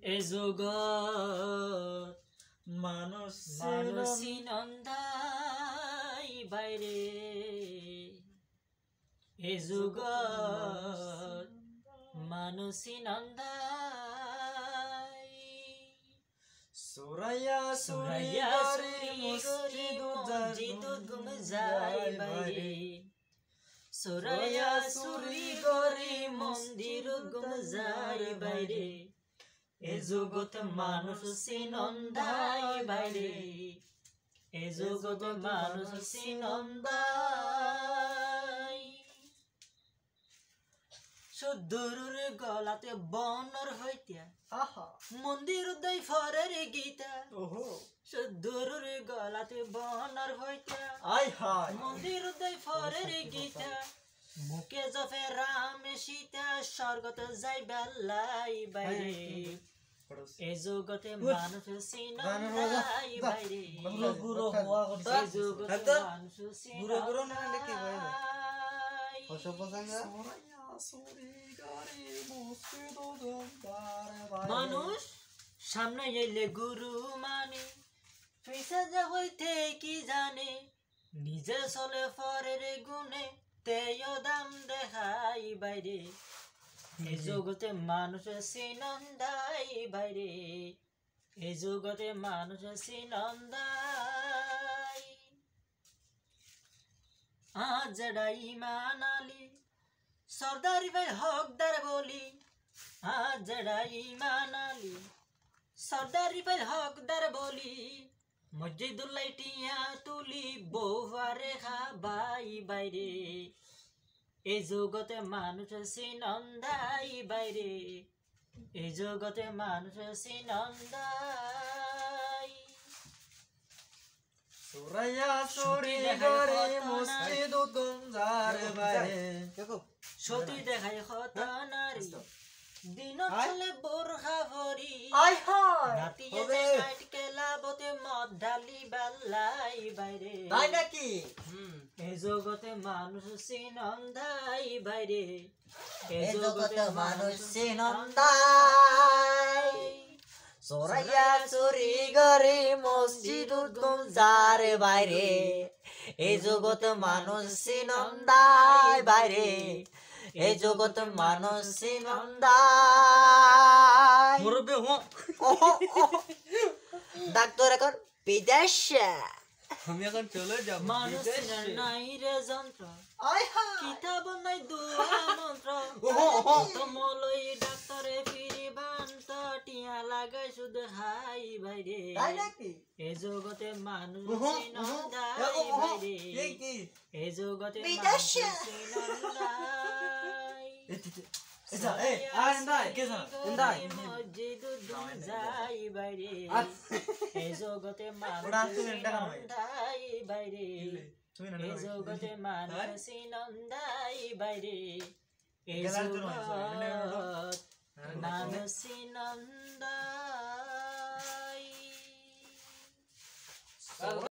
এ জগৎ মানুষী নন্দাই বাইরে এ জগৎ মানুষী নন্দাই সুরাইয়া সুরাইয়া সুরি মসজিদ গুম যায় বাইরে সুরাইয়া সুরি গরি মন্দির গুম যায় বাইরে এ জগৎ মানুষী নন্দাই বাইরে এ জগৎ মানুষী নন্দাই সুদূরের গলাতে বনর হইতা মন্দির উদয় ফরের গীতা সুদূরের গলাতে বনর হইতা মন্দির উদয় ফরের গীতা মুখে জফে রাম সীতা স্বর্গত যাই বেলাই বাইরে এ জগতে মানুষী নন্দাই বাইরে এ জগতে মানুষী মানুষ সামনে এলে গুরু মানে পিছে যা হইতে কি জানে নিজে চলে পরের গুণে তেও দাম দেখাই বাইরে এ জগতে মানুষী নন্দাই বাইরে এ জগতে মানুষী নন্দাই আজ ইমান আলী সর্দারি ভাই হকদার বলি আজ ইমান আলী সর্দারি ভাই হকদার বলি মসজিদুল্লাহ টিয়া তুলি বৌভারে খাবাই বাইরে এ জগতে মানুষী নন্দাই বাইরে এ জগতে মানুষী নন্দাই সুরাইয়া সুরি গরি মসজিদ গুম যায় বাইরে সতী দেখায় কত নারী দিন চলে বোরখা ভরি রাতি নাইট কেলাবতে মদ ঢালি বেলাই বাইরে তাই নাকি এ জগতে মানুষী নন্দাই বাইরে এ জগতে মানুষী নন্দাই সুরাইয়া সুরি গরি মসজিদ গুম যায় বাইরে এ জগত মানুষী নন্দাই বাইরে এ জগত মানুষী নন্দাই ডাক্তার এখন বিদেশে আমি এখন চলে যাব মানুষের নাই রে যন্ত্র কিতাব নাই দুয়া মন্ত্র তোমলই ডাক্তারে ফিরি বান্ত টিয়া লাগাই শুধু হাই বাইরে এ জগতে মানুষী নন্দাই বাইরে এ জগতে মানুষী নন্দাই মসজিদ যাই বাইরে এ জগতে মানুষী নন্দাই বাইরে এ জগতে মানুষী নন্দাই বাইরে এ জগৎ মানুষী নন্দাই